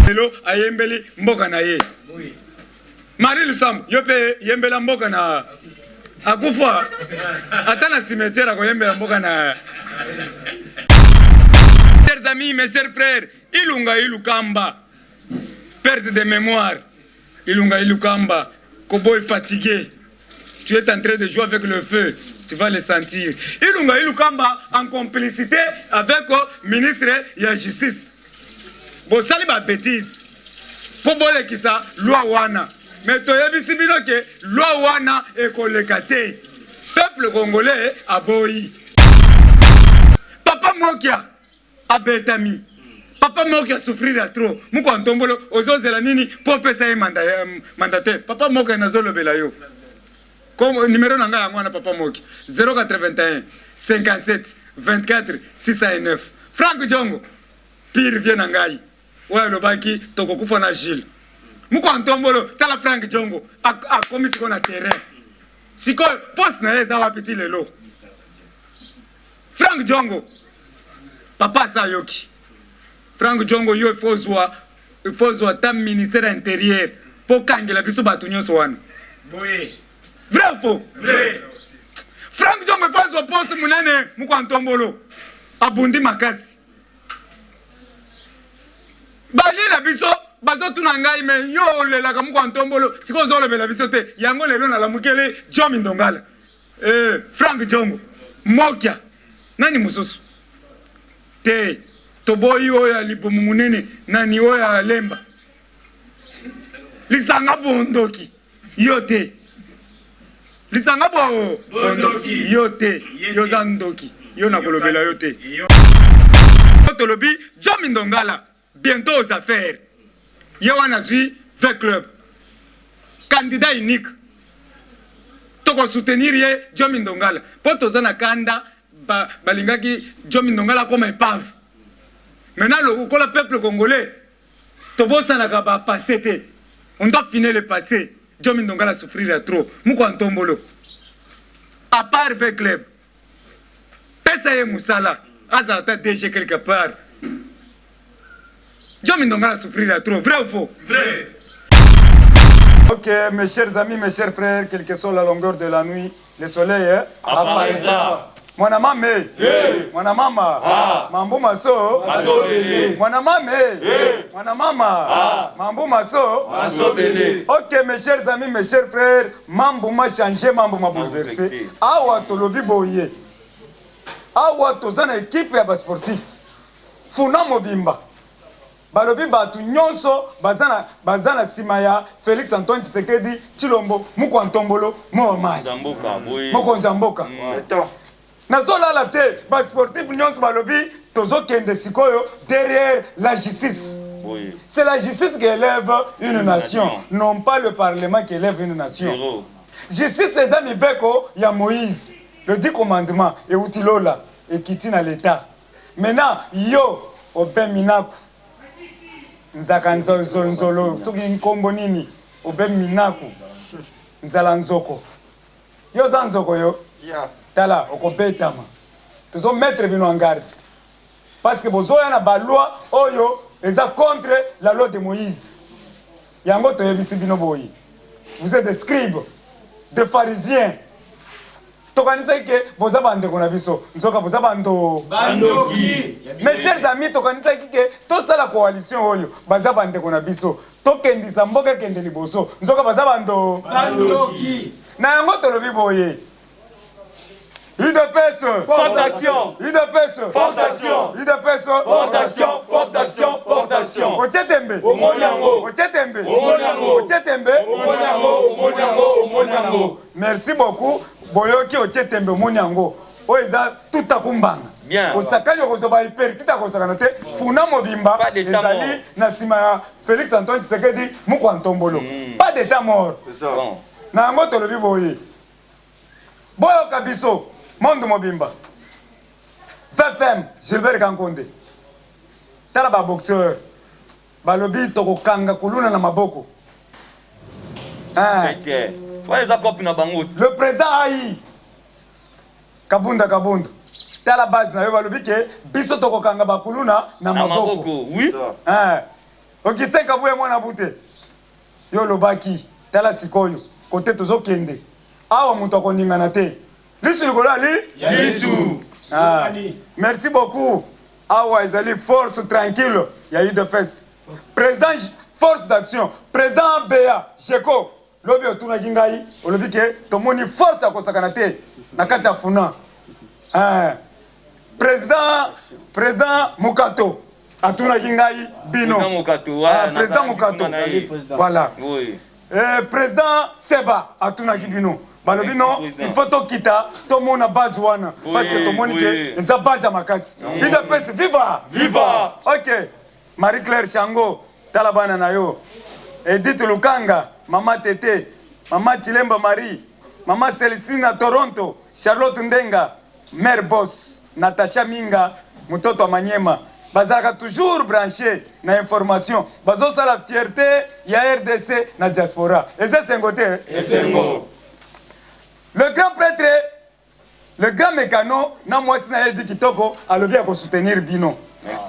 Lelo ayembeli mboka na ye. Marie Lusam yo pe yembela mboka na akufa atana cimetière ko yembela mboka na. Chers amis, mes chers frères, Ilunga Ilukamba, perte de mémoire. Ilunga Ilukamba, Koboy fatigué. Tu es en train de jouer avec le feu, tu vas le sentir. Ilunga Ilukamba en complicité avec le ministre de la Justice. Bon, ça c'est une bêtise. Pour boire qui ça, loi wana. Mais tu as vu si bien que loi wana est collectée. Peuple congolais a boyi. Papa Mokia a betami. Papa Mokia souffrir à trop. Mouko antombolo ozozela nini pour pesa mandataire. Papa Mokia nazolo belayo. Comme numéro nanga ya mwana Papa Mokia 081 57 24 609. Franck Djongo pire vient nangai. Ouais le baki toko kufa na Gilles. Mouko antombolo tala Franck Djongo a commis ce qu'on a terrain. Siko poste na eza wapiti lelo. Franck Djongo Papa Sayoki. Franck Djongo yo il faut jouer tam ministère intérieur pour kangela biso batu nyonso wana. Boye. Vrai ou faux? Vrai. Franck Djongo il faut jouer poste munene muko antombolo. Abundi makasi. Bali la biso bazo tunangai me yo lela ka muko antombolo siko zolo bela biso te yango lelo na la mukele Jomi Ndongala. Franck Djongo Mokia nani mususu te toboyi oya libomu munene nani oya lemba lisanga bondoki yote lisanga bondoki yote yozandoki yo na kolobela yote tolobi Jomi Ndongala bientôt aux affaires yawana zui 20 club candidat unique toko soutenir ye Jomi Ndongala po tozana kanda balingaki Jomi Ndongala comme épave. Maintenant le peuple congolais tobosa na ba passé. On doit finir le passé. Jomi Ndongala souffrir trop. Muko antombolo. À part avec club. Pesa ye musala. Azata DG quelque part. Jomi Ndongala souffrir trop. Vrai ou faux? Vrai. Ok, mes chers amis, mes chers frères, quelle que soit la longueur de la nuit, le soleil apparaîtra. Mwana mame, mwana mama, mambo maso, mwana mame, mwana mama, mambo maso, ok mes chers amis, mes chers frères, mambo ma changé, mambo ma bouleversé. Awa tolobi boye, awa tozana équipe ya ba sportif, Funa Mobimba. Balobi batu nyonso bazana sima ya Félix Antoine Tshisekedi Tshilombo muko antombolo mo mai. Zamboka boye. Moko Zamboka. Nazola la te ba sportif nyonso balobi tozo kende sikoyo derrière la justice. Oui. C'est la justice qui élève une nation, non pas le parlement qui élève une nation. Zéro. Justice c'est ça mibeko ya Moïse. Le 10 commandements et utilola et kitina l'état. Maintenant yo obe minaku nzaka nzolo soki nkombo nini obe minaku nzala nzoko yo za nzoko yo tala okobetama tozo mettre bino en garde parce que bozoya na ba loi oyo eza contre la loi de Moïse yango toyebisi bino boyi vous êtes des scribes des pharisiens tokanisa ke boza bande kona biso nzoka boza bandoki mes chers amis tokanisa ke to sala coalition oyo baza bande kona biso to kendisa mboka kende liboso nzoka baza bandoki na yango tolobi boye UDPS force d'action UDPS force d'action UDPS force d'action force d'action force d'action Ochetembe omonyango Ochetembe omonyango Ochetembe omonyango merci beaucoup boyoki Ochetembe omonyango oeza tout akumbanga bien osakani okozoba hyper kita kosakana te Funa Mobimba ezali na sima ya Félix Antoine Tshisekedi muko antombolo pas d'état mort c'est ça na yango tolobi boye boyoka biso Mondo Mobimba FFM Gilbert Kankonde tala ba boxeur balobi toko kanga kuluna na maboko le président Aïe Kabunda tala base na yo balobi ke biso toko kanga ba kuluna na maboko oui Augustin Kabouya mwana bute. Yo lobaki tala sikoyo côté tozo kende. Awa muto koningana te. Lisu likolo ali? Lisu. Ah. Merci beaucoup. Awa ezali force tranquille. Il y a eu de pèse. Président force d'action. Président Béa Jeko. Lobi otuna gingai. Olobi ke tomoni force à kosakana te. Nakati afuna. Président Mukato. Atuna gingai bino. Président Mukato. Voilà. Oui. Président Seba Atuna Gibino. Balobi non, il faut to kita, to mona base wana. Parce que to moni ke eza base à makasi. Ida pesi viva! Viva! OK. Marie-Claire Chango, talabana na yo. Edith Lukanga, Mama Tete, Mama Chilemba Marie, Mama Celestine Toronto, Charlotte Ndenga, Mère Boss, Natacha Minga, Mutoto wa Manyema. Bazaka toujours branché na information. Bazo sa la fierté, ya RDC na diaspora. Et ça c'est un côté. Et c'est le grand prêtre, le grand mécano, na moi si na dit kitoko, alobi à soutenir Bino.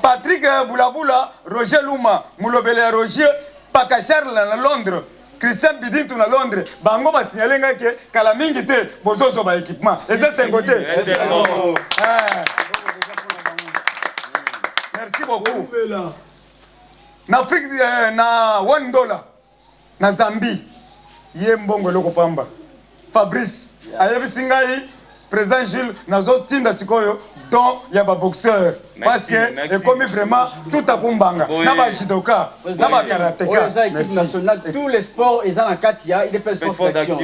Patrick Boulabula, Roger Luma, Moulobele Roger, Paka Charles na Londres, Christian Bidintou na Londres, bango ba signaler nga ke kala mingi te bozozo ba équipement. Et ça c'est un côté. Merci beaucoup. Na Afrique na $1 na Zambie. Yembongo loko pamba. Fabrice ayebi singai président Gilles nazo tinda sikoyo don ya ba boxeur parce que et comme vraiment tout a kumbanga na ba judoka na ba karatéka équipe nationale tous les sports ils ont en katia il est sport d'action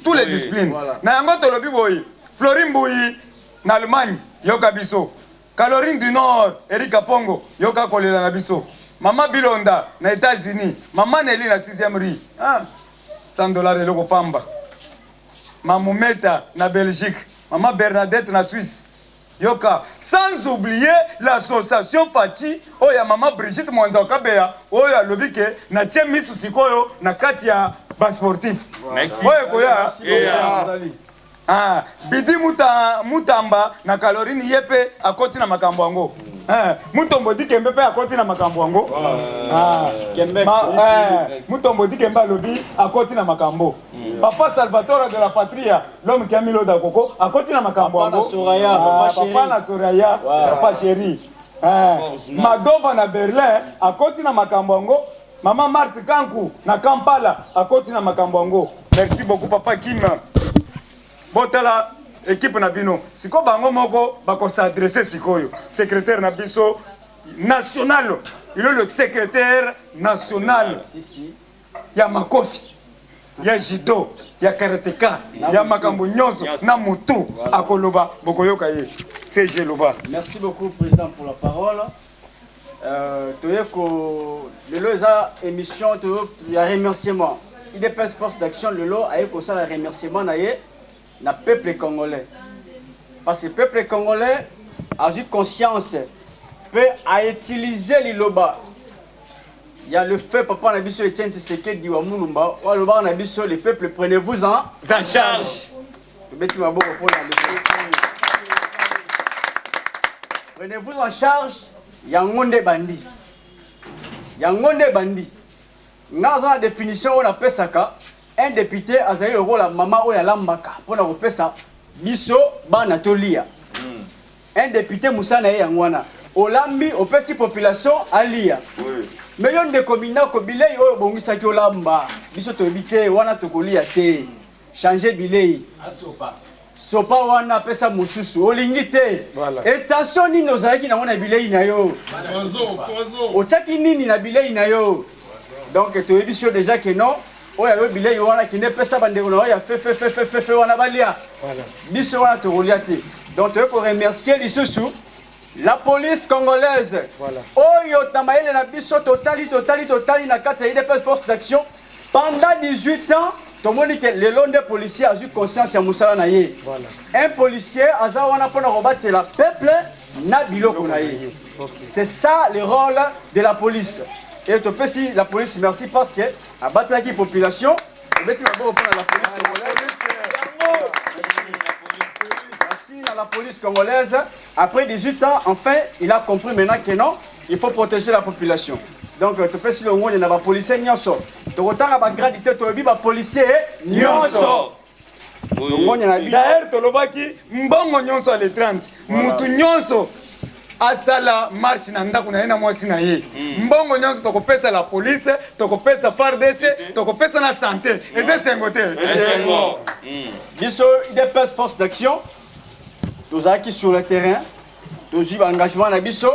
toutes les disciplines na yango tolobi boy Florin Bouyi na Allemagne yoka biso Caroline du Nord Erika Pongo yoka kolela na biso Mama Bilonda na États-Unis Mama Nelly na 6e rue $100 eloko pamba Mamoumeta na Belgique, Maman Bernadette na Suisse. Yoka, sans oublier l'association Fati, oya Maman Brigitte Mwanza Kabea, oya lobike na tie misu sikoyo na kati ya ba sportif. Merci. Oya koya. Bidi Mutamba na Caroline Yepe akoti na makambo yango. Mutombo dikembe pe akoti na makambo yango. Mutombo dikembe lobi akoti na makambo. Papa Salvatore de la Patria, l'homme qui a mis l'eau d'Akoko, akoti na makambo yango. Papa na Soraya, papa chéri. Madova na Berlin, akoti na makambo yango. Maman Marthe Kanku na Kampala, akoti na makambo yango. Merci beaucoup papa Kim. Botala équipe na bino siko bango moko bako s'adresser sikoyo secrétaire na biso national il est le secrétaire national ya makofi ya judo ya karatéka ya makambo nyonso na mutu akoloba bokoyoka ye CG Loba. Merci beaucoup président pour la parole. Toyeko lelo eza émission to ya remerciement IDPS force d'action lelo ayeko ça la remerciement na ye na peuple congolais. Parce que le peuple congolais a eu conscience, peut à utiliser l'Iloba. Il y a le fait, papa Nabiso Etienne Tshisekedi wa Mulumba, ou Aloba Nabiso, le peuple, prenez-vous en charge. Prenez-vous en charge, Yangonde Bandi. Yangonde Bandi. Dans la définition, on appelle ça un député a le rôle à maman ou à l'ambaka pour la repesa biso banatolia. Un député Moussa na yangwana. Olambi opesi population alia. Mais yon de komina ko bilei oyo bongisa ki olamba. Biso to bité wana to kolia te. Changer bilei. Asopa. Sopa wana pesa mususu olingi te. Et tension ni nozaki na wana bilei na yo. Poison. Ochaki nini na bilei na yo. Donc to ebisio déjà que non. Oya yo bilei wana ki ne pesa bande ko ya fe wana balia. Voilà. Biso wana to kolia te. Donc to ko remercier lisusu la police congolaise. Voilà. Oyo tamaele na biso totali na kati ya IDPS force d'action pendant 18 ans. Tout le monde que le long des policiers a eu conscience ya musala na ye. Voilà. Un policier aza wana pona robattre la peuple na biloko na ye. C'est ça le rôle de la police. Et tu peux si la police merci parce que a battre la population, merci à la police congolaise. Après 18 ans, enfin, il a compris maintenant que non, il faut protéger la population. Donc tu fais sur le monde na ba policier nyonso. To kotanga ba gradité to bi ba policier nyonso. D'ailleurs tolobaki mbongo nyonso le 30. Mutu nyonso asala marche na ndako na yena mwasi na ye. Mbongo nyonso tokopesa la police, tokopesa FARDC, tokopesa na santé. Et c'est sengote. Biso IDPS force d'action. Tous qui sur le terrain, tous jouer engagement na biso,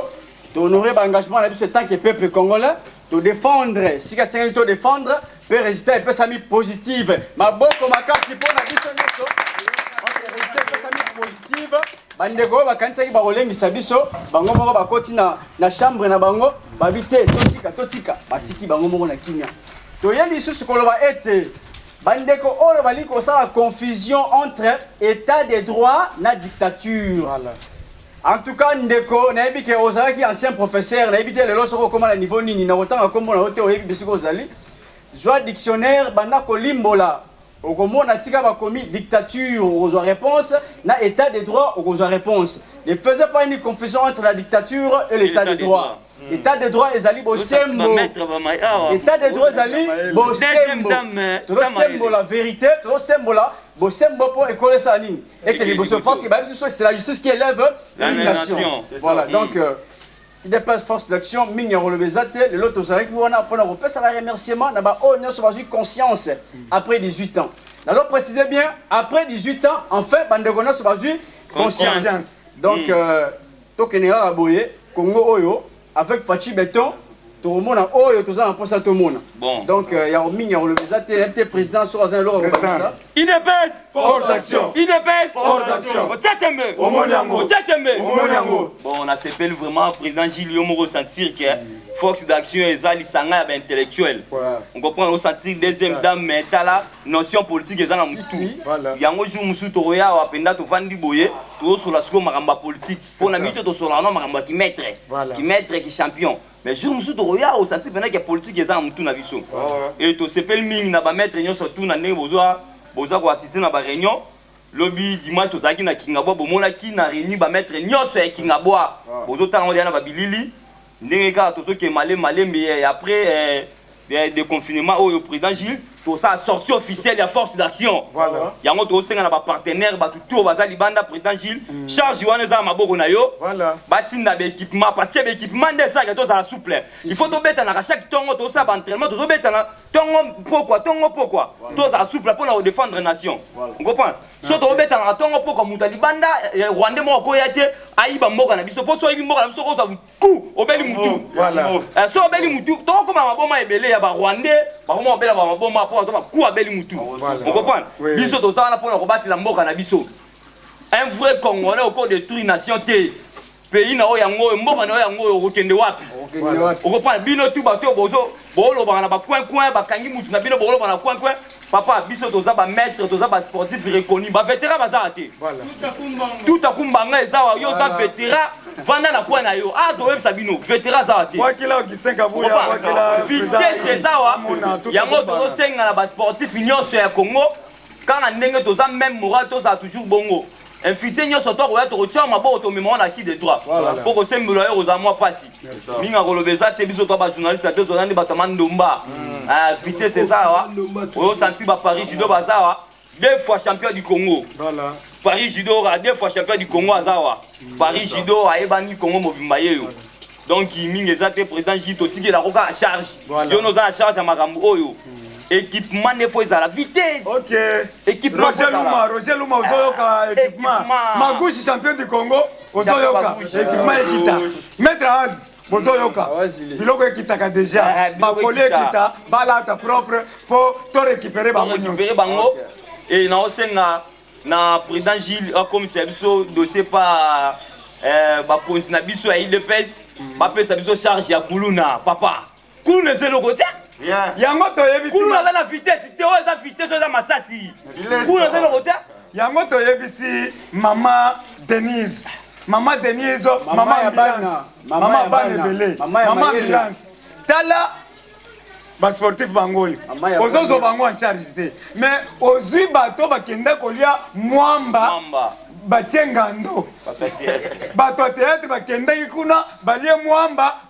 to honorer engagement na biso tant que peuple congolais, to défendre, si ka sengi to défendre, peut résister peut sami positive. Maboko makasi pour na biso nyonso. Résister peut sami positive. Bandeko bakanisa ki ba rolengisa biso, bango moko bakoti na chambre na bango, babite totika, batiki bango moko na kimia. To yendi susu koloba ete bandeko oyo bali kosala confusion entre état de droit na dictature. En tout cas ndeko nayebi ke ozalaki ancien professeur nayebi te lelo soko koma na niveau nini na kotanga kombo na ote oyebi bisiko ozali zwa dictionnaire banda kolimbola okomona sika bakomi dictature okozwa réponse na état de droit okozwa réponse. Ne faisait pas une confusion entre la dictature et l'état de droit. État de droit ezali bosembo. État de droit ezali bosembo. Tout sembo la vérité, tout sembo la bosembo pour écoler ça nini. Et que les bosembo parce que c'est la justice qui élève une nation. Voilà, donc il dépasse force d'action mingi relevezate le lot ozalaki wana pour na repesa ba remerciement na ba o nyonso bazui conscience après 18 ans. Là doit préciser bien après 18 ans enfin bandeko nyonso bazui conscience. Donc tokenera aboye Congo oyo avec Fachi Beton, tout le monde a poste tout le monde. Donc il y a mingi relevezate le président sur un loro ça. IDPS force d'action. IDPS force d'action. Bon, on a s'appelle vraiment président Gilles Yomoro sentir que force d'action est alisanga intellectuel. On comprend au sentir deuxième dame mais la notion politique est dans mutu. Yango jour musu to roya wa penda to vandi boye to sur la siko maramba politique. Pour la mission to sur la maramba qui maître qui champion. Mais jour musu to roya au sentir penda que politique est dans mutu na biso. Et to s'appelle mingi na ba maître nyo surtout na ndenge boza ko assister na ba réunion. Lobby dimanche to zaki na Kingabwa bomona ki na réuni ba maître nyonso ya Kingabwa. Bozo tanga na ba bilili. Ndenge ka tozo ke malé mais après des confinements au président Gilles to ça sortie officielle ya force d'action. Voilà. Yango to senga na ba partenaire ba tout bazali banda président Gilles charge wana za maboko na yo. Voilà. Batinda ba équipement parce que ba équipement de ça que to ça souple. Il faut to beta na chaque tongo to ça ba entraînement to beta na tongo pourquoi to ça souple pour défendre nation. On comprend? So to beta na tongo pourquoi mutali banda Rwanda mo ko yate ayiba mboka na biso poso ayibi mboka na biso ko za ku obeli mutu. Voilà. So obeli mutu to ko ma maboma ebele ya ba Rwanda ba mo obela ba maboma pour to ku abeli mutu. On comprend? Biso to za na pour ko la mboka na biso. Un vrai Congolais au cours de toute nation té pays na oyango mboka na oyango okende wapi. On comprend bino tout bato bozo bolo bana ba coin bakangi mutu na bino bolo bana coin papa biso toza ba maître toza ba sportif reconnu ba vétéran baza té. Voilà. Tout akumbanga ezawa yo za vétéran vanda na coin na yo do web sabino vétéran za té. Kwa kila Augustin Kabuya kwa kila vitesse ezawa yango tozo senga na ba sportif nyonso ya Congo kana ndenge toza même moral toza toujours bongo. Invité nyonso to ko to tia mabo to memo na qui de droit pour que sembolo yo za moi pasi minga kolobeza te biso to ba journaliste te to nandi batama ndomba invité c'est ça wa o senti ba Paris judo bazawa 2 fois champion du Congo. Voilà. Paris judo a 2 fois champion du Congo azawa Paris judo a ebani Congo mobimba yeyo. Donc minga ezate président Jito tiki la roka à charge yo no za charge à makambo oyo. Équipement ne faut la vitesse. OK. Équipement Roger Luma ozoyoka équipement. Magouchi champion du Congo ozoyoka équipement ekita. Maître Az ozoyoka. Biloko ekita ka déjà. Ba collé ekita, balata propre pour to récupérer bango nyonso. Et na osenga na président Gilles comme service dossier pas ba continue biso ya IDPS ba pesa biso charge ya kuluna papa. Kuluna c'est le côté. Yango toyebisi kuna na vitesse te oza vitesse oza masasi kuna za lokota yango toyebisi mama Denise mama ambulance mama Banebele mama ambulance tala ba sportif bangoyo ozozo bango en charge te mais ozui bato bakende kolia mwamba bachengando bato ya théâtre bakendaki kuna balie mwamba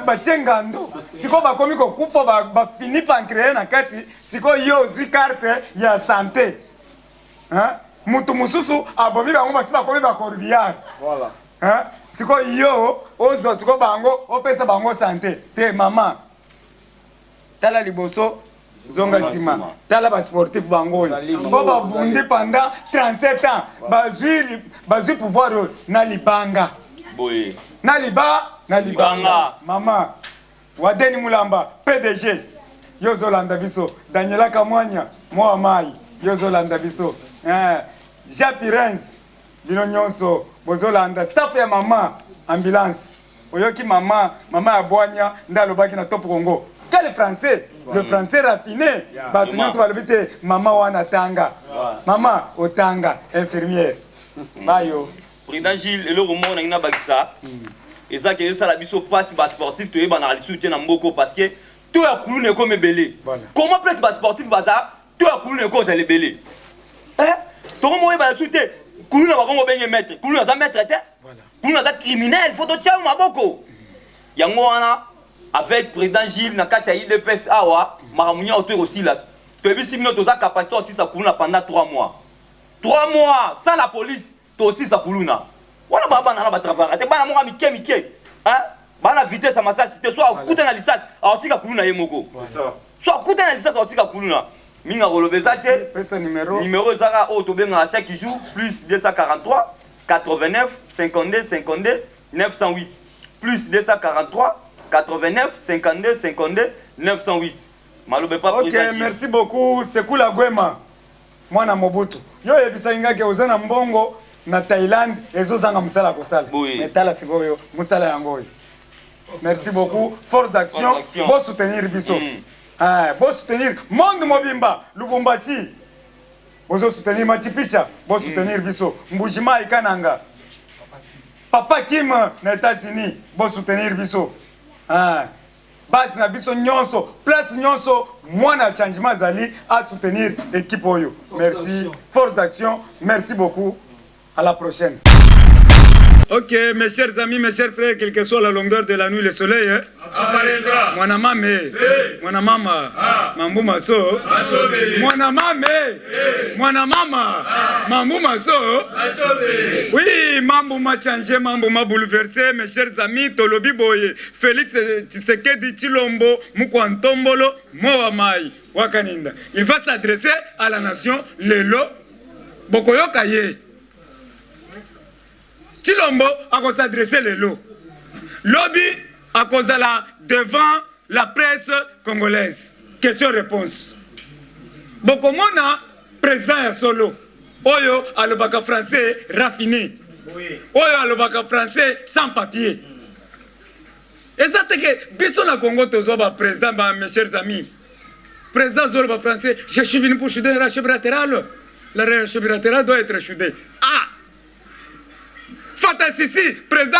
bachengando siko bakomi kokufa bafini pancréé na kati siko yo ozwi carte ya santé mutu mususu abomi bango basi bakomi bacorbillard siko yo ozwa siko bango opesa bango santé te mama tala liboso zonga nsima tala basportif bango oyo mpo babundi pendant 37 ans bazwi pouvoir oyo na libanga na libanga mama wadeni mulamba pdg yo ozolanda biso daniela kamwanya moa mai yo ozolanda biso jean pirens bino nyonso bozolanda staff ya mama ambulance oyoki mama ya bwanya nde alobaki na top congo quel français le français raffiné bato nyonso balobi te mama wana tanga mama otanga infirmière bayo président Gilles eloko moko nangi nabakisa eza ke esala biso mpasi basportif toyebana lisusu te na mboko parce que to ya kuluna ekoma ebele comment place basportif baza to ya kuluna ekozala ebele tokomoyebana lisusu te kuluna bakongo benge maître kuluna aza maître te kuluna aza criminel faut totia maboko yango wana avec président Gilles na kati ya IDPS awa maramunya auto aussi là tobisi bino toza capacité aussi sa kuluna pendant 3 mois 3 mois sans la police to aussi sa kuluna wana bana na ba travailler te bana monga mike bana vitesse à massage c'était soit kuta na licence aotika kuluna ye moko soit kuta na licence aotika kuluna minga kolobeza che pesa numéro zaka o to benga chaque jour plus 243 89 52 52 908 plus 243 89 52 52 908 malobe pas ok merci beaucoup Sekula Gwema mwana Mobutu yo yebisa ingake ozana mbongo na Thailand ezozanga musala kosala metala sikoyo musala yango merci beaucoup force d'action bon soutenir biso bon soutenir monde mobimba Lubumbashi bozo soutenir Machipisha bon soutenir biso Mbujima Ikananga Papa Kim na États-Unis bon soutenir biso base na biso nyonso place nyonso mwana changement zali à soutenir équipe oyo merci force d'action merci beaucoup à la prochaine. Ok, mes chers amis, mes chers frères, quelle que soit la longueur de la nuit, le soleil apparaîtra. Mwana mame, mwana mama, mambu maso, mwana mame, mwana mama, mambu maso. Oui, mambu m'a changé, mambu m'a bouleversé, mes chers amis, Tolobi Boye, Félix Tshisekedi Chilombo, Mukwantombolo, Moamai, Wakaninda. Il va s'adresser à la nation Lelo, Bokoyo Kaye. Chilombo a s'adresser les lots. Lobby a là devant la presse congolaise. Question-réponse. Bokomona, président ya solo. Oyo alobaka français raffiné. Oyo alobaka français sans papier. Et ça c'est que biso na Congo tozoba président mes chers amis. Président Zoloba français, je suis venu pour chuter la relation bilatérale. La relation bilatérale doit être chutée. Ah! Fantastique, président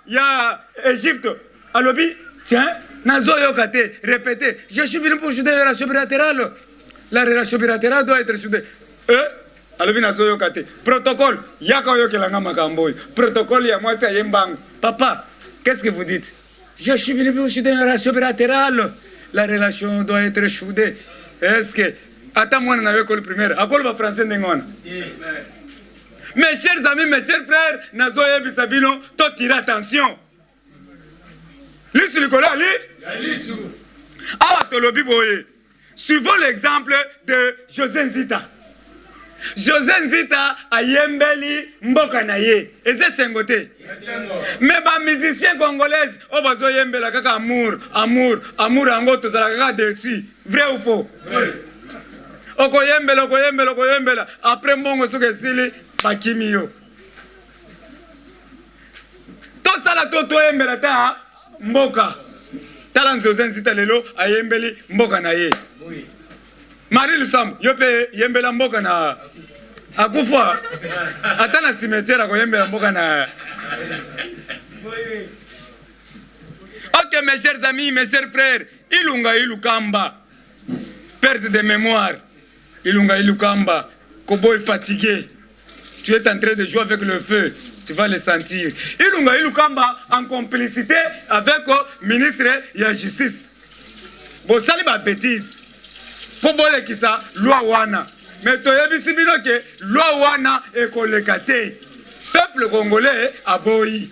ya Égypte. Alobi, tiens, nazo yokate, répétez, je suis venu pour chuter la relation bilatérale. La relation bilatérale doit être chutée. Alobi nazo yokate. Protocole, yaka yokelanga makamboy. Protocole ya moi ça yembang. Papa, qu'est-ce que vous dites? Je suis venu pour chuter la relation bilatérale. La relation doit être chutée. Est-ce que attends moi na école primaire, école va français ndengona. Mes chers amis, mes chers frères, Nazoye Bisabino, toi tire attention. Lissu Nicolas, Lissu. Ah, Tolobi Boye. Suivons l'exemple de José Nzita. José Nzita a Yembeli Mbokanaye. Et c'est Sengote. Mais les musiciens congolais, oh, bazo Yembela kaka amour, ango, tout ça, kaka dessus. Vrai ou faux? Vrai. Okoyembela. Après Mbongo Sukesili, Bakimio. Tout ça, toto Yembela ta Mboka. Talan Zozen Zita lelo, Ayembeli Mboka na ye. Marie Lusam, yope Yembela Mboka na. Akufa. Atana cimetière ko Yembela Mboka na. Ok, mes chers amis, mes chers frères, Ilunga Ilukamba. Perte de mémoire. Ilunga Ilukamba, Koboy fatigué. tu es en train de jouer avec le feu. Tu vas le sentir. Ilunga Ilukamba en complicité avec le ministre de la Justice. Bon, ça, c'est une bêtise. Pour bolé qui ça, loi wana. Mais tu as vu si bien que loi wana est collectée. Peuple congolais a boyi.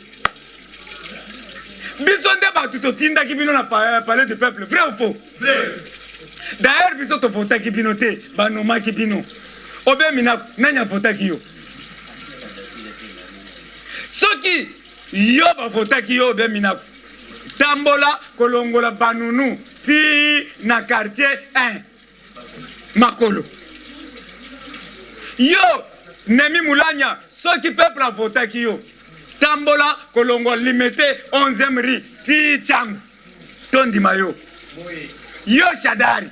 Bisonde batuto tinda qui bino na parler du peuple. Vrai ou faux? Vrai. D'ailleurs, biso to vota qui binoté, banoma qui bino. Obe mina nanya vota qui yo. Soki yo ba vota qui yo obe mina. Tambola kolongola banunu ti na quartier 1. Makolo. Yo Nemi Moulania, ceux qui peuple a voté qui yo. Tambola kolongo limité 11e ri ti chang. Tondi mayo. Yo Shadari.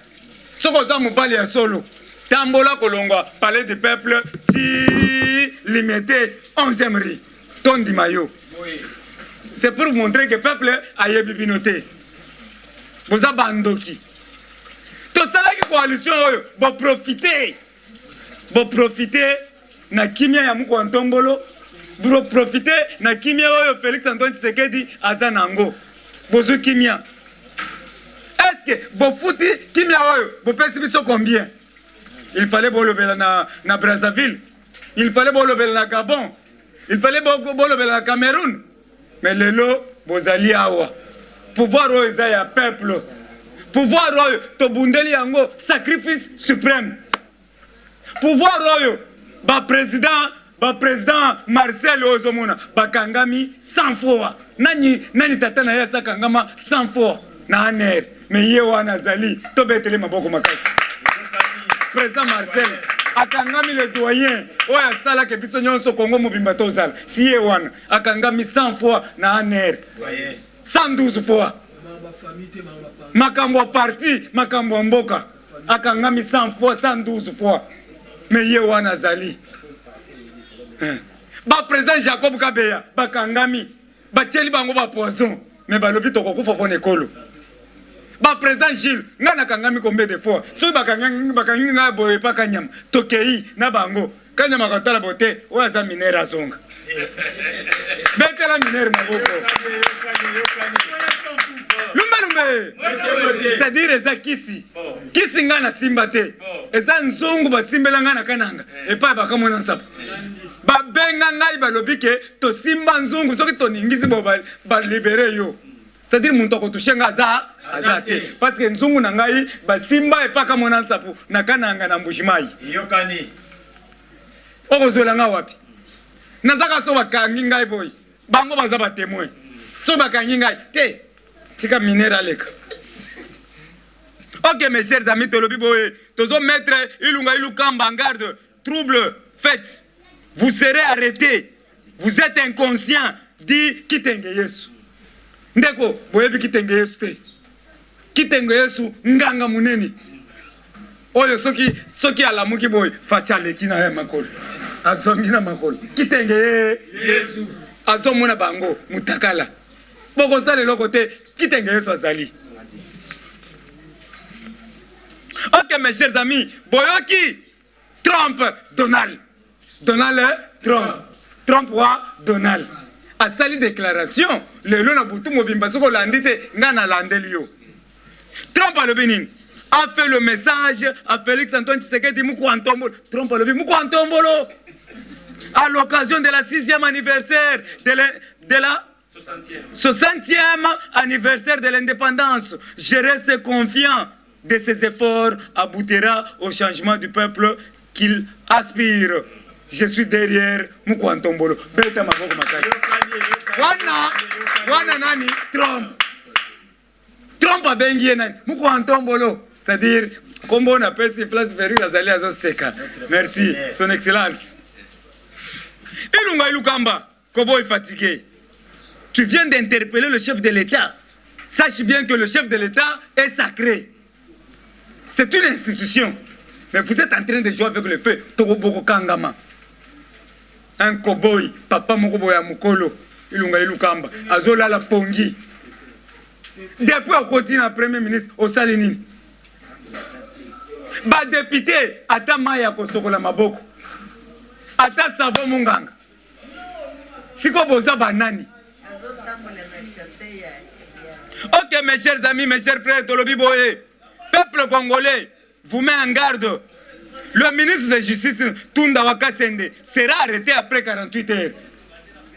Soko za mobali ya solo. Tambola kolongo palais du peuple ti limité 11e ri. Tondi mayo. C'est pour vous montrer que le peuple a yebi binoté. Vous avez bandoki. Tout ça là qui coalition bon profiter. Bon profiter na kimia ya muko Ntombolo. Bon profiter na kimia oyo Félix Antoine Tshisekedi azanango. Bozu kimia. Est-ce que bon fouti kimia oyo bon pesi biso combien? Il fallait bolobela na Brazzaville. Il fallait bolobela na Gabon. Il fallait bolobela na Cameroun. Mais lelo bozali awa. Pouvoir oyo ya peuple. Pouvoir oyo to bundeli yango sacrifice suprême. Pouvoir oyo ba président Marcel Ozomona bakangami 100 fois. Nani tata na yasa kangama 100 fois na aner. Mais ye wana zali to betele maboko makasi. Président Marcel akangami le doyen oya sala ke biso nyonso Congo mobimba tozala. Si ye wana akangami 100 fois na aner. 112 fois. Makambo parti, makambo mboka. Akangami 100 fois, 112 fois. Mais ye wana zali. Ba président Jacob Kabeya, bakangami, ba teli bango ba poison, mais ba lobi toko kufa pone kolo. Ba président Gilles, ngana kangami combien de fois? So bakangi nga boye pa kanyam, tokei na bango. Kanyama katala bote, wa za minera zonga. Betela minera maboko. C'est-à-dire eza kisi. Kisi ngana simba te. Eza nzongo ba simbela ngana kananga. Et pas ba kamona nsapo. Ba benga ngai ba lobike to simba nzongo soki to ningisi bo ba libérer yo. C'est-à-dire muntu ko tushenga za azate. Parce que nzongo na ngai ba simba et pas kamona nsapo na kananga na mbushimai. Yokani. Okozola nga wapi? Nazaka so bakangi ngai boy. Bango baza ba témoin. So bakangi ngai te. Tika minéraleka. Ok, mes chers amis, Tozo maître Ilunga Ilukamba en garde. Trouble fait. Vous serez arrêtés. Vous êtes inconscient. Dit Kitenge Yesu. Ndeko, boyebi Kitenge Yesu te. Kitenge Yesu nganga muneni. Oyo soki alamuki boy fachale kina ya makolo. Azongina makolo. Kitenge Yesu. Azomuna bango mutakala. Boko stale lo côté Kitenge Yesu azali. Ok, mes chers amis, Boyoki, Trump, Donald. Trump wa Donald. A sali déclaration, le lona butu mobimba soko landite ngana landelio. Trump a le Bénin a fait le message à Félix Antoine Tshisekedi Mukwantombolo. Trump a le Bénin Mukwantombolo. À l'occasion de la 6e anniversaire de la 60e anniversaire de l'indépendance, je reste confiant de ces efforts aboutira au changement du peuple qu'il aspire. Je suis derrière Mukwantombolo. Beta maboko makasi. Wana nani? Trump a bengi nani? Mukwantombolo. C'est-à-dire, comme on appelle ces places verrues, azali azo seka. Merci, son excellence. Ilunga Ilukamba, Kobo est fatigué. Tu viens d'interpeller le chef de l'État. Sache bien que le chef de l'État est sacré. C'est une institution. Mais vous êtes en train de jouer avec le feu. Togoboko Kangama. Un cowboy, papa Mokoboya Mukolo, Ilunga Ilukamba, Azola la Pongi. Depuis au quotidien, le Premier ministre, au Salinini. Ba député, Atamaya Kosokola Maboko. ata savo munganga siko boza banani. Ok mes chers amis, mes chers frères, Tolobi Boye, peuple congolais, vous met en garde. Le ministre de justice Tunda Wakasende sera arrêté après 48 heures.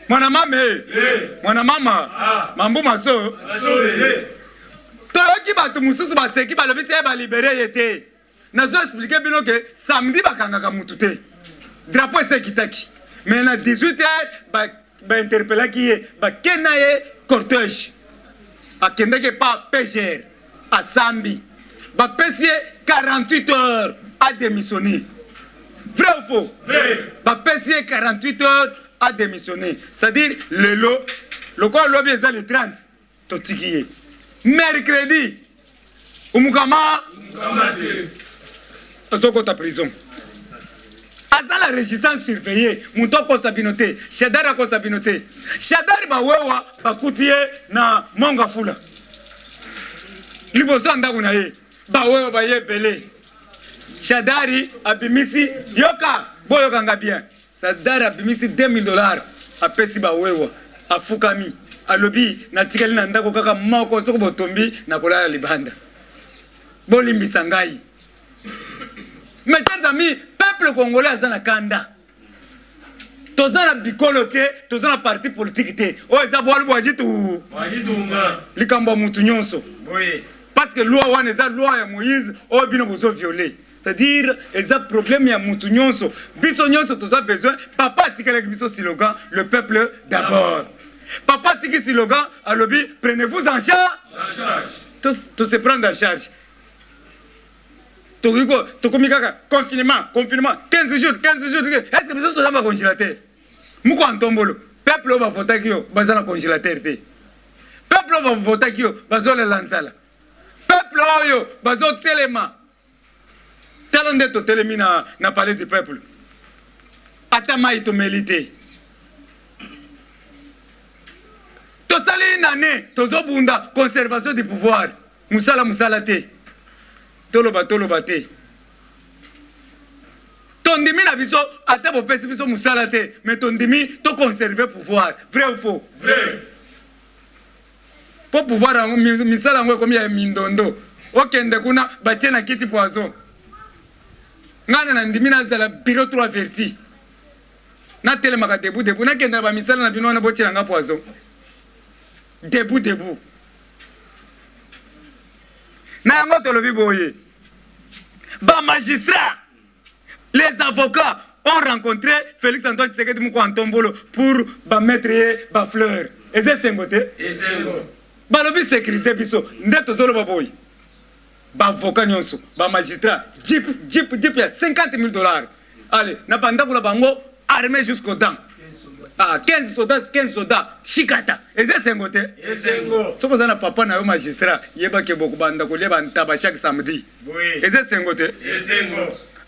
Mwana mama, mwana mama, mambo maso. Toyoki batu mususu baseki balobi te ba libérer yete. Nazo expliquer bino que samedi bakangaka mutu te. Drapeau c'est kitaki. Mais na 18h ba interpeller qui ba kenaye cortège. Akendeke pas PGR à Sambi. Ba pesier 48 heures à démissionner. Vrai ou faux? Vrai. Ba pesier 48 heures à démissionner. C'est-à-dire le quoi lobby est le 30. Totikiye. Mercredi. Umukama. Azoko ta prison. Asa la résistance surveillée. Mouton Kostabinote. Shadara Kostabinote. Shadari bawewa bakutie na monga fula. Liboso ndaku na ye. Bawewa baye belé. Shadari abimisi yoka. Boyoka nga bien. Shadari abimisi $2000. Apesi bawewa. Afukami. Alobi na tikali na ndako kaka moko soko botombi na kolala libanda. Bolimbisa ngai. Mes chers amis, peuple congolais est dans la kanda. Tous dans la bicoloté, tous dans la parti politique. Oh, ils ont boire tout. Likamba mutu nyonso. Oui. Parce que loi wana eza loi ya Moïse, oh bino bozo violé. C'est-à-dire, ils ont problème ya mutu nyonso. Biso nyonso tous a besoin. Papa tikele biso slogan, le peuple d'abord. Papa tiki slogan, alobi, prenez-vous en charge. Tous se prendre en charge. Confinement, 15 jours. Est-ce que nous sommes dans le congélateur? Mouko Antombolo, peuple va voter qui est dans le congélateur. Peuple va voter qui est dans le lansala. Peuple va voter téléma. Talon de télémi na palais du peuple. Atama ito mélité. Tosali une année, tozo bunda, conservation du pouvoir. Musala te. Toloba te. Tondimi na biso ata bo pesi biso musala te, mais tondimi to conserver pouvoir. Vrai ou faux? Vrai. Pour pouvoir misala ngo comme ya mindondo. Okende kuna batie na kiti poison. Ngana na ndimi na zala bureau 3 verti. Na telemaka debout na kenda ba misala na bino na botie nga poison. Debout. Na yango tolobi boye. Ba magistrat, les avocats ont rencontré Félix Antoine Tshisekedi Mouko Antombolo pour ba mettre ba fleur. Et c'est sengote. Ba lobi sécurité biso ndeto zolo ba boy. Ba avocat nyonso, ba magistrat, jeep ya $50,000. Allez, na panda kula bango armé jusqu'aux dents. Ah, 15 soldats, chikata. Et c'est sengote. Ce que ça n'a pas na magistrat, yeba ke boku banda ko leba ntaba chaque samedi. Oui. Et c'est sengote.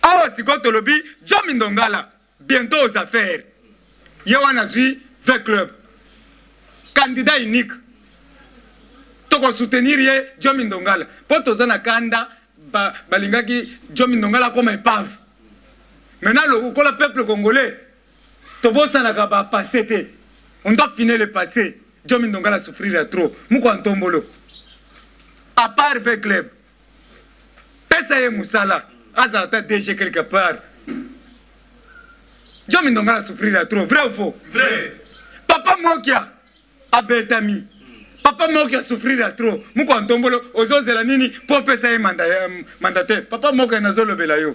Ah, si quand le lobby, John Mindongala, bientôt aux affaires. Yawana zui, 20 clubs. Candidat unique. Toko soutenir ye John Mindongala. Pour tous na kanda, balingaki John Mindongala comme épave. Maintenant, le peuple congolais. On doit finir le passé. John Mindongala souffrir trop. Mouko Antombolo. À part avec club. Pesa ye Moussala. Azata DG quelque part. John Mindongala souffrir trop. Vrai ou faux? Vrai. Papa Mokia. Abetami. Papa Mokia souffrir trop. Mouko Antombolo. Ozozela nini. Pour pesa ye mandataire. Papa Mokia nazolo belayo.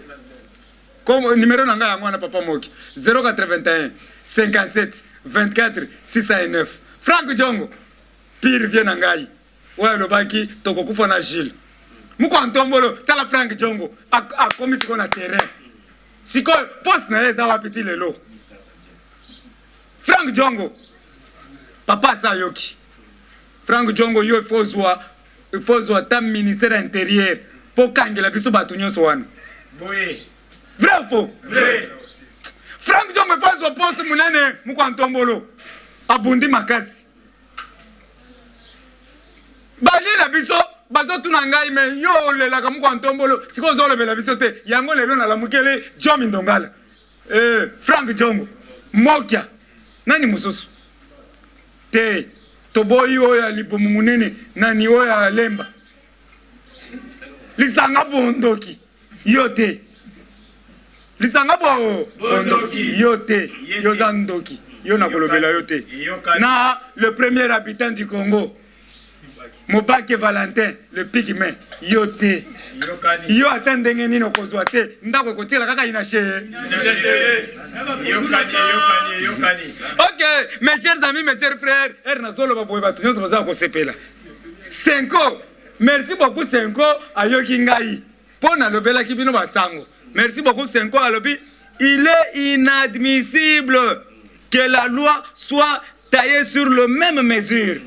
Comme numéro nanga yango Papa Moki 081 57 24 609 Franck Djongo pire vient nangai ouais le baki toko kufa na Gilles Mouko Antombolo tala Franck Djongo a commis ce qu'on a terrain siko poste na les dawa petit lelo Franck Djongo papa Sayoki Franck Djongo yo il faut zoa tam ministère intérieur pour kangela biso batu nyonso wana boye. Vrai ou faux? Vrai. Franck Djongo fait son poste munene Mouko Antombolo. Abundi makasi. Bali la biso, bazo tunangai me yo le la Mouko Antombolo. Siko zo le bela biso te. Yango le na la mukele John Mindongala. Frank Jongo Mokia nani mususu te toboyi oya libomu munene nani oya lemba lisanga bondoki yote lisanga bondoki yote yozandoki yo na kolobela yote na le premier habitant du Congo Mobake Valentin le pygmée yote yo atendenge nino kozwa te ndako kotela kaka inashe OK mes chers amis mes chers frères ernazolo baboye batunyo baza ko sepela Senko merci beaucoup Senko ayoki ngai pona lobela kibino basango merci beaucoup Senko alobi il est inadmissible que la loi soit taillée sur le même mesure.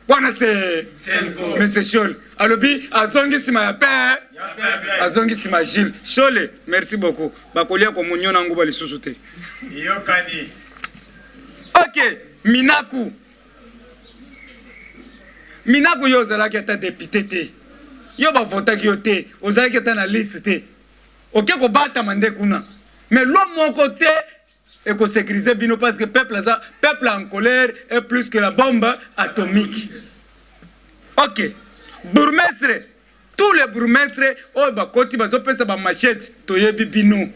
Wana c'est Monsieur Chol. Alobi azongi sima ya père. Azongi sima Gilles. Chole, merci beaucoup. Bakolia ko munyo na nguba lisusu te. Yokani. OK, Minaku. Minaku yo zala ki ata député te. Yo ba vota ki yo te, ozala ki ata na liste te. OK ko bata mande kuna. Mais l'homme mon côté et qu'on sécurise bino parce que peuple en colère est plus que la bombe atomique. OK. Bourgmestre, tous les bourgmestres, oh bah koti bazo pesa ba machette, toyebi bino.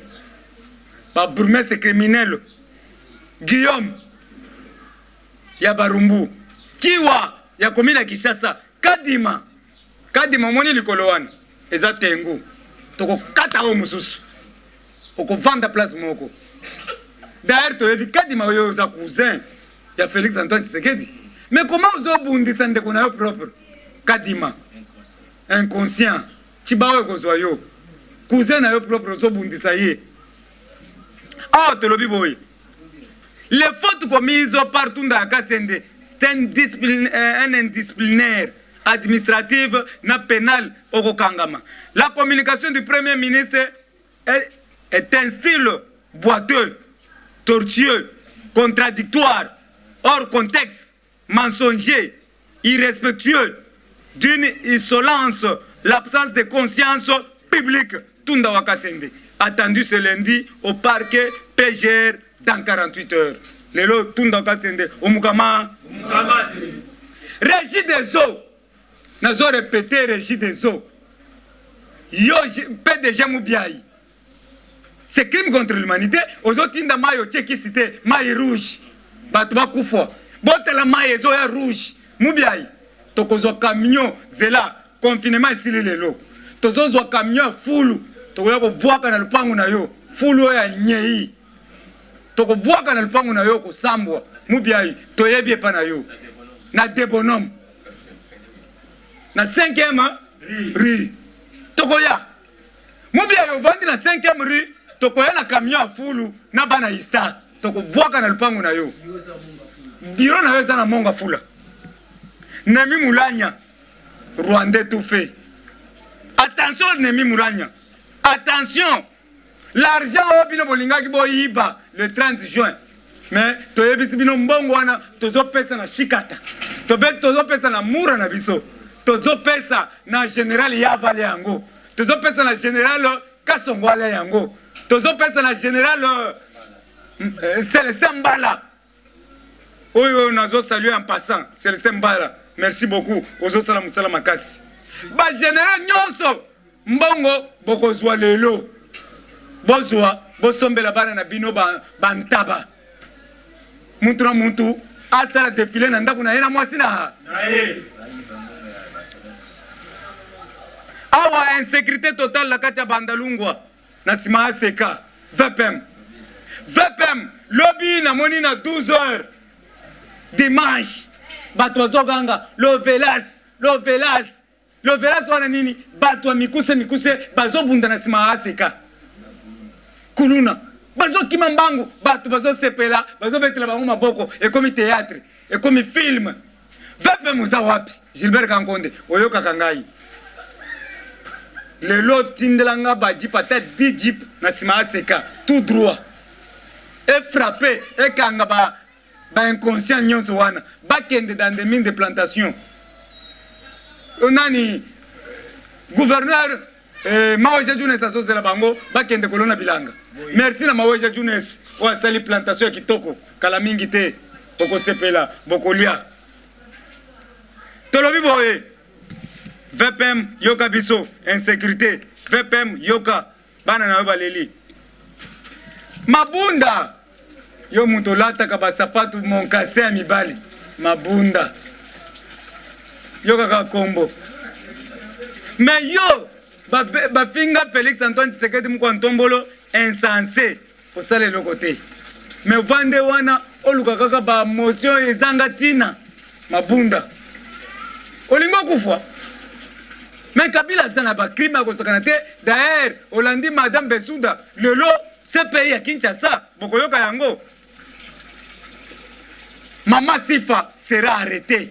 Ba bourgmestre criminel. Guillaume ya Barumbu. Kiwa ya komina Kishasa. Kadima moni likolo wana. Eza tengu. Toko kata o mususu. Oko vanda place moko. D'ailleurs, tu as vu Kadima Oyoza cousin, il y a Félix Antoine Tshisekedi. Mais comment vous avez bondi sans déconner propre Kadima inconscient. Chibawe Kozwayo. Cousin na yo propre zo bondi ça y est. Ah, te lobi boy. Les fautes commises partout dans la Kasende, c'est un indisciplinaire administratif na pénal au Kangama. La communication du Premier ministre est un style boiteux, tortueux, contradictoire, hors contexte, mensonger, irrespectueux, d'une insolence, l'absence de conscience publique. Tunda Wakasende. Attendu ce lundi au parquet PGR dans 48 heures. Lelo Tunda Wakasende. Omukama. Régie des eaux. Nous avons répété régie des eaux. Yo PDG Moubiaï. C'est crime contre l'humanité. Aux autres, il y a maille qui cité maille rouge. Batba Koufo. Bote la maille zoya rouge. Moubiaï. Tokozo camion zela confinement ici lelo. Tozo camion fulu. Toko boaka na lupangu na yo. Fulu ya nyei. Toko boaka na lupangu na yo ko sambwa. Moubiaï. Toyebi pa na yo. Na debonom. Na 5e rue. Toko ya. Moubiaï yo vandi na 5e rue. Toko ya na camion a fulu na bana ista. Toko boaka na lupangu na yo. Biro na yo za na monga fula. Nemi Moulania, Rwandais tout fait. Attention, Nemi Moulania. Attention, l'argent au bino bolinga ki boyiba le 30 juin. Mais toyebisi bino mbongo wana tozo pesa na shikata. Tozo pesa na mura na biso. Tozo pesa na général Yavale yango. Tozo pesa na général Kasongwale yango. Tozo pesa na général Célestin Mbala. Oui, on a salué en passant. Célestin Mbala. Merci beaucoup. Ozo salam salam makasi. Ba général nyonso mbongo bokozwa lelo. Bozwa bosombela bana na bino bantaba. Muntu na muntu asala défilé na ndako na yena mwasi na. Awa insécurité totale la kati ya Bandalungwa na sima seka. VPM. Lobby na moni na 12 heures. Dimanche. Batwazo ganga lo velas wana nini batwa mikuse bazo bunda na sima aseka kuluna bazo kimambangu batu bazo sepela bazo betela bangu maboko ekomi théâtre ekomi film vepe muza wapi Gilbert Kankonde oyoka kangai lelo tindelanga baji peut-être 10 jeep na sima aseka tout droit et frappé et kanga ba inconscient nyonso wana bakende dans des mines de plantation onani gouverneur Maweja Junes asozela bango bakende kolona bilanga. Merci na Maweja Junes o asali plantation ya kitoko kala mingi te boko sepela bokolia. Tolobi boye VPM yoka biso insécurité VPM yoka bana na baleli. Mabunda yo mutolata ka basapatu monkase ya mibali mabunda yoka ka kombo. Mais yo bafinga Félix Antoine Tshisekedi mko ntombolo insensé au sale le côté. Mais vande wana oluka kaka ba motion ezanga tina mabunda. Olingo kufwa. Mais Kabila zana ba crime ko sakanate d'ailleurs Olandi Madame Bessouda le lo CPI à Kinshasa bokoyoka yango. Mama Sifa sera arrêtée.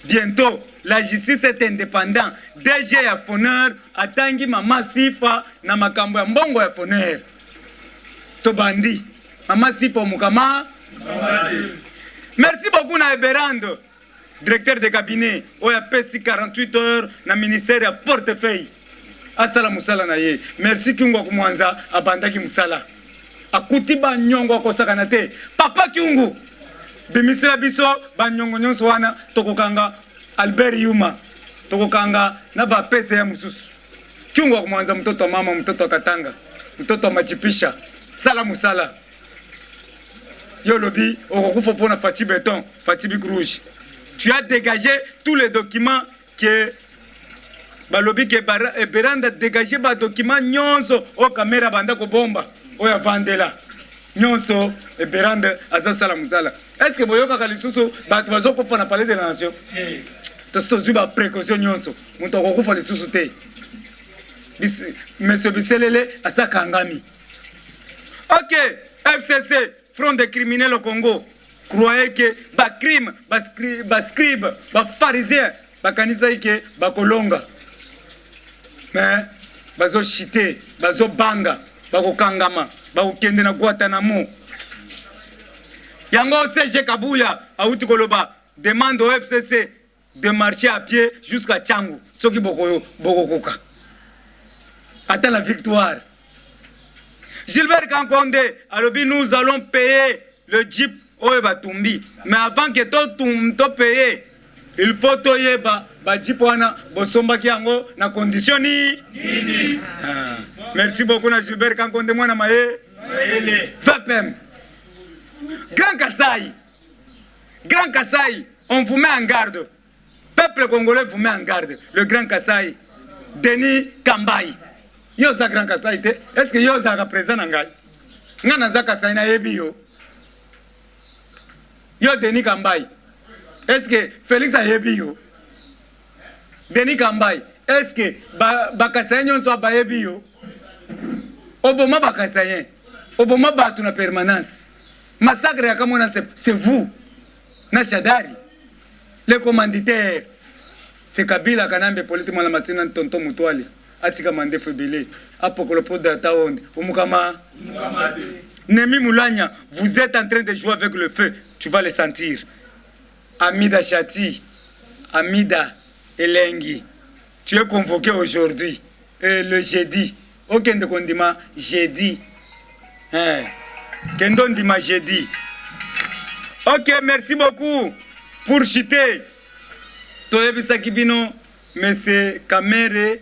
Bientôt, la justice est indépendante. DG ya Foner atangi Mama Sifa na makambo ya mbongo ya Foner. Tobandi. Mama Sifa mukama. Merci beaucoup na Eberando, directeur de cabinet. Oya PSI 48 heures na ministère ya portefeuille. Asala musala na ye. Merci Kiungo kumwanza abandaki musala. Akuti ba nyongo kosakana te. Papa Kiungu. Bimisira biso banyongo nyonso wana tokokanga Albert Yuma tokokanga na ba pesa ya mususu Kiungo wa kumwanza mtoto wa mama mtoto wa Katanga mtoto wa Machipisha sala musala yo lobi okokufa pona Fati Béton Fati Bic Rouge. Tu as dégagé tous les documents que balobi ke Beranda dégagé ba documents nyonso o kamera banda ko bomba oya vandela nyonso Beranda azasala musala. Est-ce que boyoka kalisusu batu bazokufa na palais de la nation? Tosto zuba précaution nyonso muntu akokufa lisusu te. Monsieur Biselele asaka ngami. OK, FCC, Front des criminels au Congo. Croyez que ba crime, ba scribe, ba pharisien, ba kanisa ike ba kolonga. Mais bazo chité, bazo banga, ba kokangama, ba kokende na Guantanamo. Yango CG Kabuya auti koloba demande au FCC de marcher à pied jusqu'à Tchangu. Soki bokoyo bokokoka. Attends la victoire. Gilbert Kankonde alobi nous allons payer le jeep oyo batumbi. Mais avant que to payer, il faut toyeba ba jeep wana bosombaki yango na condition ni. Merci beaucoup na Gilbert Kankonde mwana maye. VPM. Grand Kasaï, on vous met en garde. Peuple congolais vous met en garde. Le Grand Kasaï, Denis Kambaï. Yo za Grand Kasaï te. Est-ce que yo za représente Nangai? Ngana za Kasaï na yebi yo. Yo Denis Kambaï. Est-ce que Félix a yebi yo? Denis Kambaï. Est-ce que ba Kasaï nyon so ba yebi yo? Oboma ba Kasaï. Oboma ba tu na permanence. Massacre ya Kamona c'est vous. Na Shadari. Les commanditaires. C'est Kabila Kanambe politiquement la matina tonton Mutuali. Atika mande febele. Apokolo pro data onde. Omukama. Nemi Moulanya, vous êtes en train de jouer avec le feu. Tu vas le sentir. Amida Chati. Amida Elengi. Tu es convoqué aujourd'hui. Le jeudi. Aucun de condiment. Jeudi. Kendon Dima jeudi. Ok, merci beaucoup pour chuter. Toyebisa kibino, monsieur Kamere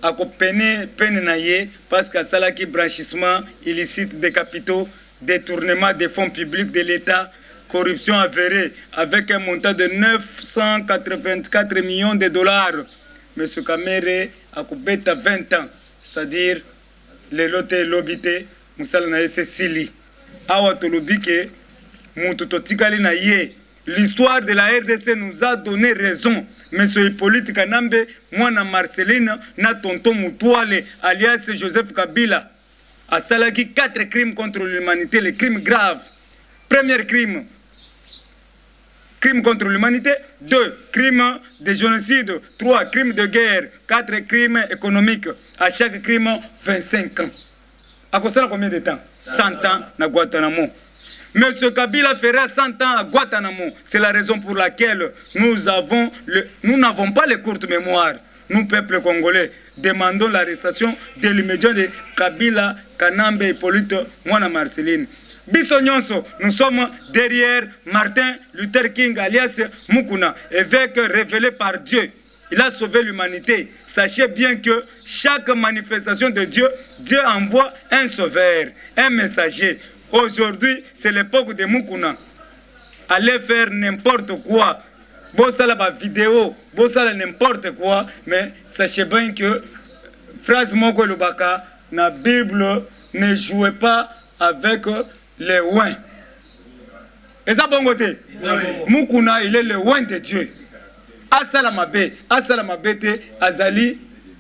a peine naye parce que salaki blanchissement illicite des capitaux, détournement des fonds publics de l'État, corruption avérée avec un montant de 984 millions de dollars. Monsieur Kamere a coupé 20 ans, c'est-à-dire le lote lobité. Cécilie. L'histoire de la RDC nous a donné raison. Monsieur Hippolyte Kanambe, moi na Marceline, na tonton Mutuale, alias Joseph Kabila, a salaki 4 crimes contre l'humanité, les crimes graves. Premier crime, crime contre l'humanité. 2, crimes de génocide. 3, crimes de guerre. 4, crimes économiques. À chaque crime, 25 ans. À cause de combien de temps? 100 ans à Guantanamo. Monsieur Kabila fera 100 ans à Guantanamo. C'est la raison pour laquelle nous n'avons pas les courtes mémoires. Nous, peuple congolais, demandons l'arrestation de l'immédiat de Kabila Kanambe Hippolyte Mwana Marceline. Biso Nyonso, nous sommes derrière Martin Luther King alias Mukuna, évêque révélé par Dieu. Il a sauvé l'humanité. Sachez bien que chaque manifestation de Dieu, Dieu envoie un sauveur, un messager. Aujourd'hui, c'est l'époque de Mukuna. Allez faire n'importe quoi. Bossa la vidéo, bossa n'importe quoi, mais sachez bien que phrase moko lobaka na Bible, ne jouez pas avec les ouins. Et ça bon côté. Mukuna, il est le ouin de Dieu. Asalamabe te azali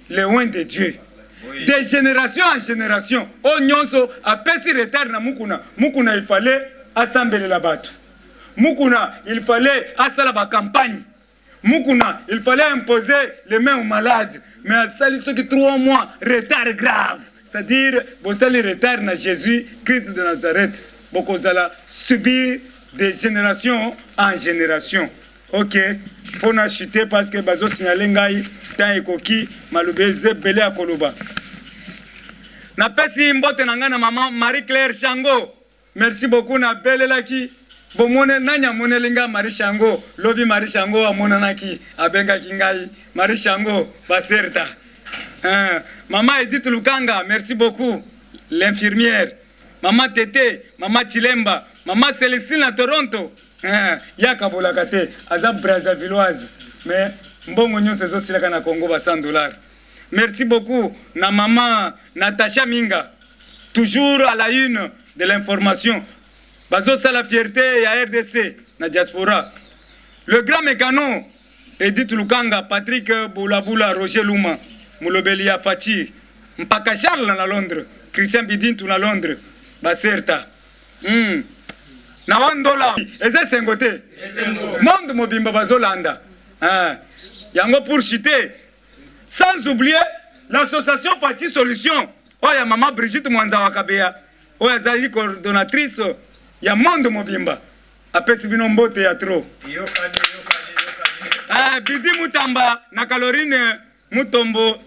le ouin de Dieu. De génération en génération, o nyonso a pesi retard na Mukuna. Mukuna il fallait assembler la batu. Mukuna, il fallait asala ba campagne. Mukuna, il fallait imposer les mains aux malades. Mais à sali ceux qui 3 mois, retard grave. C'est-à-dire, vous allez retard na Jésus, Christ de Nazareth. Beaucoup allez subir de génération en génération. Ok, pour n'a chuter parce que bazo signalé ngai tant ekoki malube zebele à Koloba. Na pesi mbote nanga na maman Marie-Claire Chango. Merci beaucoup na belle laki. Bomone nanya monelinga Marie Chango, lobi Marie Chango amonanaki abenga kingai Marie Chango baserta. Maman Edith Lukanga, merci beaucoup l'infirmière. Maman Tété, maman Chilemba, maman Célestine à Toronto. Yaka bolakate aza Brazzavilloise mais mbongo nyonso ezosilaka na Congo ba $100. Merci beaucoup na maman Natacha Minga, toujours à la une de l'information. Bazo c'est la fierté ya RDC na diaspora. Le grand mécano Edith Lukanga, Patrick Boulabula, Roger Luma, Moulobelia Fati, Mpaka Charles na Londres, Christian Bidintu na Londres, baserta. Na $1 eza sengote. Monde mobimba bazolanda. Yango pour chuter. Sans oublier l'association Fati Solution. Oya maman Brigitte Mwanza Wakabea. Oya zali coordonnatrice ya monde mobimba. Apesi bino mbote ya trop. Bidi Mutamba na Caroline Mutombo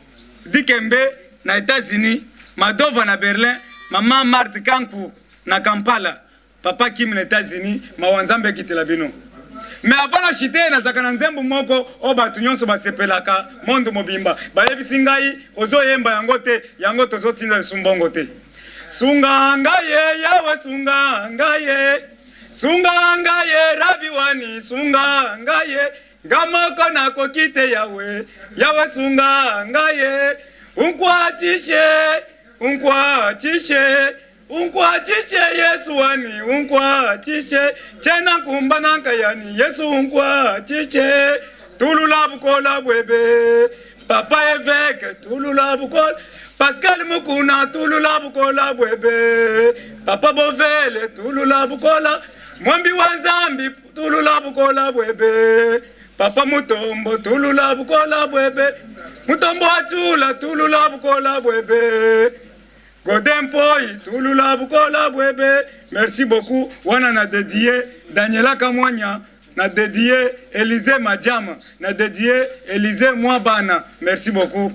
Dikembe na États-Unis, Madova na Berlin, maman Marthe Kanku na Kampala. Papa Kim na États-Unis, mawanzambe kitela bino. Mais avant la chite na zakana nzembo moko o batu nyonso basepelaka monde mobimba. Bayebisi ngai ozoyemba yango te, yango tozotinda lisumbongo te. Sunga ngaye yawe sunga ngaye. Sunga ngaye rabi wani sunga ngaye. Ngamoko na kokite yawe. Yawe sunga ngaye. Unkwatishe, unkwatishe. Unkwatishe Yesu wani, unkwatishe. Chena kumbana kayani, Yesu unkwatishe. Tulula bukola bwebe. Papa évêque, tulula bukola. Pascal Mukuna, tulula bukola bwebe. Papa Bovele, tulula bukola. Mwambi wanzambi, tulula bukola bwebe. Papa Mutombo, tulula bukola bwebe. Mutombo achula, tulula bukola bwebe. Godin Poi, tulula bukola bwebe. Merci beaucoup. Wana na dédié Daniela Kamwanya, na dédié Élisée Madjama, na dédié Élisée Mwabana. Merci beaucoup.